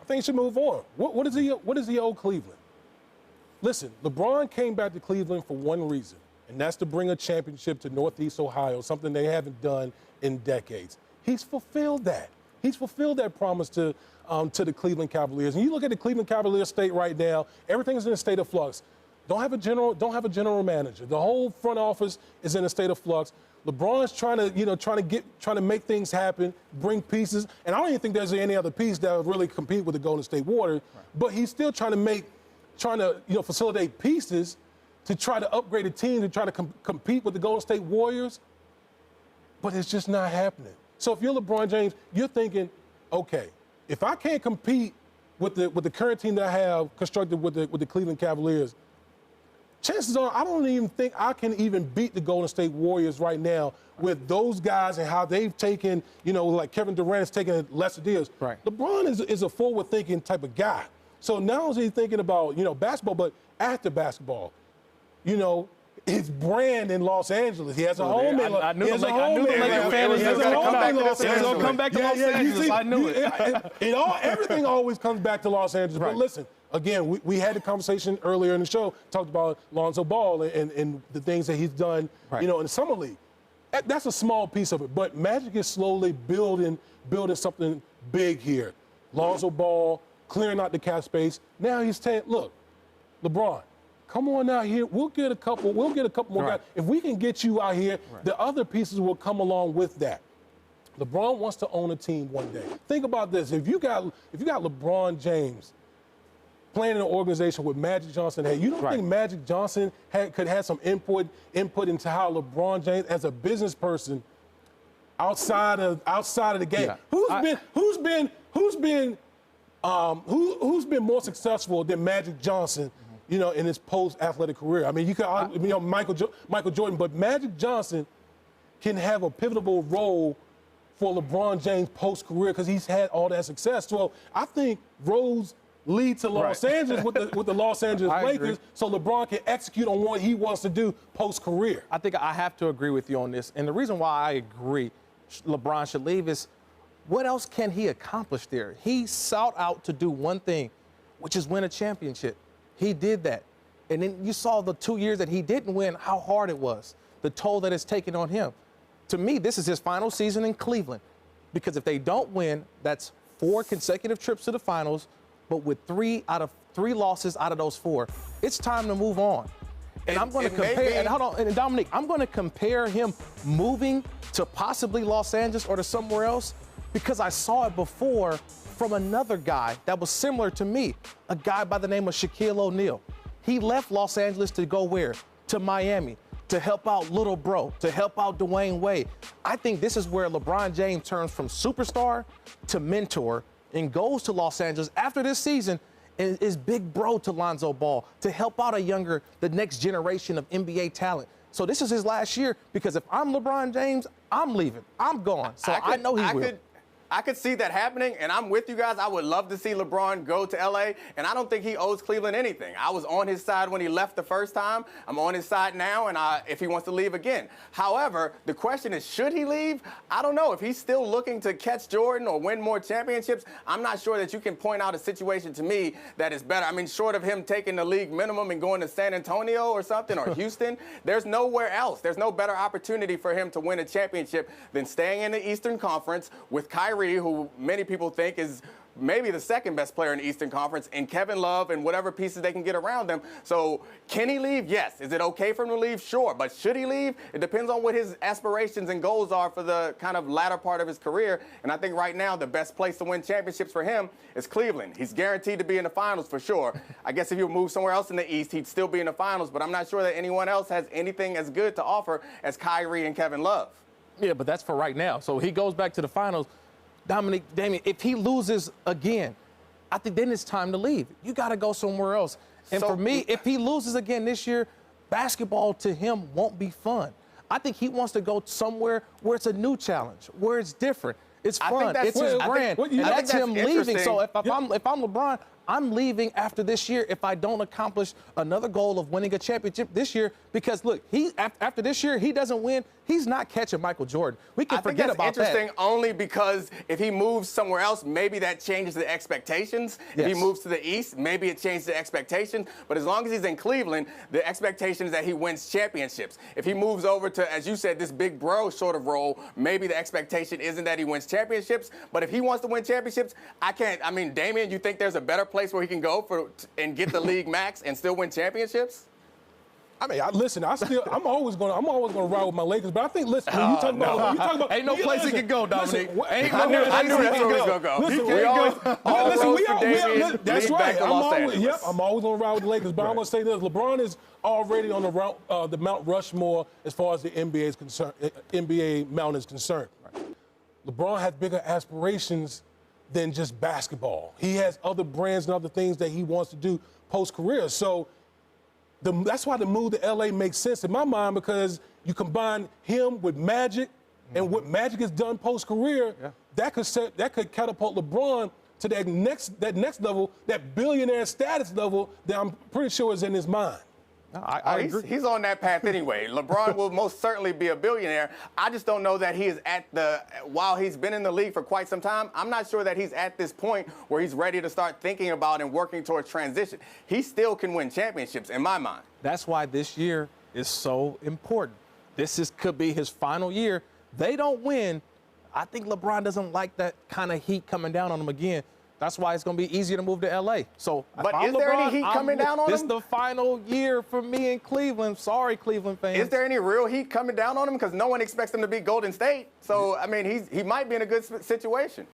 think he should move on. What does he owe Cleveland? Listen, LeBron came back to Cleveland for one reason, and that's to bring a championship to Northeast Ohio, something they haven't done in decades. He's fulfilled that. He's fulfilled that promise to the Cleveland Cavaliers. And you look at the Cleveland Cavaliers state right now, everything's in a state of flux. Don't have a general manager. The whole front office is in a state of flux. LeBron's trying to make things happen, bring pieces, and I don't even think there's any other piece that would really compete with the Golden State Warriors. Right. But he's still trying to facilitate pieces to try to upgrade a team to try to compete with the Golden State Warriors. But it's just not happening. So if you're LeBron James, you're thinking, okay, if I can't compete with the current team that I have constructed with the Cleveland Cavaliers, chances are I don't even think I can even beat the Golden State Warriors right now with those guys and how they've taken, like Kevin Durant has taken lesser deals. Right. LeBron is a forward-thinking type of guy. So now he's thinking about, basketball, but after basketball, his brand in Los Angeles. He has a home in Los Angeles. I knew the Lakers fan was going to come back to Los Angeles. I knew it. Everything always comes back to Los Angeles. Right. But listen, again, we had the conversation earlier in the show, talked about Lonzo Ball and the things that he's done, in the Summer League. That's a small piece of it. But Magic is slowly building something big here. Lonzo Ball, clearing out the cap space. Now he's saying, look, LeBron, come on out here. We'll get a couple more guys. If we can get you out here, the other pieces will come along with that. LeBron wants to own a team one day. Think about this. If you got LeBron James playing in an organization with Magic Johnson, you don't think Magic Johnson could have some input into how LeBron James, as a business person, outside of the game, who's been more successful than Magic Johnson? In his post-athletic career. I mean, you could, Michael Jordan, but Magic Johnson can have a pivotal role for LeBron James post-career because he's had all that success. So I think roads lead to Los Angeles with the Los Angeles Lakers, so LeBron can execute on what he wants to do post-career. I think I have to agree with you on this. And the reason why I agree LeBron should leave is what else can he accomplish there? He sought out to do one thing, which is win a championship. He did that. And then you saw the 2 years that he didn't win, how hard it was, the toll that it's taken on him. To me, this is his final season in Cleveland because if they don't win, that's 4 consecutive trips to the finals, but with 3 losses out of those 4, it's time to move on. And I'm going to compare, and hold on, and Dominique, I'm going to compare him moving to possibly Los Angeles or to somewhere else because I saw it before from another guy that was similar to me, a guy by the name of Shaquille O'Neal. He left Los Angeles to go where? To Miami, to help out little bro, to help out Dwayne Wade. I think this is where LeBron James turns from superstar to mentor and goes to Los Angeles after this season and is big bro to Lonzo Ball to help out the next generation of NBA talent. So this is his last year because if I'm LeBron James, I'm leaving. I'm gone. So I know he will. I could see that happening, and I'm with you guys. I would love to see LeBron go to L.A., and I don't think he owes Cleveland anything. I was on his side when he left the first time. I'm on his side now, and if he wants to leave again. However, the question is, should he leave? I don't know. If he's still looking to catch Jordan or win more championships, I'm not sure that you can point out a situation to me that is better. I mean, short of him taking the league minimum and going to San Antonio or something, or Houston, there's nowhere else. There's no better opportunity for him to win a championship than staying in the Eastern Conference with Kyrie, who many people think is maybe the second best player in the Eastern Conference, and Kevin Love and whatever pieces they can get around them. So can he leave? Yes. Is it okay for him to leave? Sure. But should he leave? It depends on what his aspirations and goals are for the kind of latter part of his career. And I think right now the best place to win championships for him is Cleveland. He's guaranteed to be in the finals for sure. I guess if you move somewhere else in the East, he'd still be in the finals, but I'm not sure that anyone else has anything as good to offer as Kyrie and Kevin Love. Yeah, but that's for right now. So he goes back to the finals. Dominique, Damien, if he loses again, I think then it's time to leave. You got to go somewhere else. And for me, if he loses again this year, basketball to him won't be fun. I think he wants to go somewhere where it's a new challenge, where it's different. It's fun. It's his brand. And that's him leaving. So if I'm LeBron, I'm leaving after this year if I don't accomplish another goal of winning a championship this year. Because look, after this year, he doesn't win. He's not catching Michael Jordan. We can forget about that. I think that's interesting only because if he moves somewhere else, maybe that changes the expectations. Yes. If he moves to the East, maybe it changes the expectations. But as long as he's in Cleveland, the expectation is that he wins championships. If he moves over to, as you said, this big bro sort of role, maybe the expectation isn't that he wins championships. But if he wants to win championships, I mean, Damian, you think there's a better place where he can go and get the league max and still win championships? I mean, listen. I'm always going to ride when my Lakers. But I think, listen, when you talk about, ain't no place he can go, Dominic. I knew that's where he was going to go. Listen, that's right. I'm always going to ride with the Lakers. But I'm going to say this: LeBron is already on the Mount Rushmore as far as the NBA is concerned. NBA Mount is concerned. LeBron has bigger aspirations than just basketball. He has other brands and other things that he wants to do post-career. So that's why the move to LA makes sense in my mind, because you combine him with Magic and what Magic has done post-career, that could catapult LeBron to that next level, that billionaire status level that I'm pretty sure is in his mind. I agree. He's on that path anyway. LeBron will most certainly be a billionaire. I just don't know that he is while he's been in the league for quite some time, I'm not sure that he's at this point where he's ready to start thinking about and working towards transition. He still can win championships in my mind. That's why this year is so important. Could be his final year. They don't win. I think LeBron doesn't like that kind of heat coming down on him again. That's why it's going to be easier to move to L.A. So, but is there any heat coming down on him? This is the final year for me in Cleveland. Sorry, Cleveland fans. Is there any real heat coming down on him? Because no one expects him to be Golden State. So, I mean, he might be in a good situation.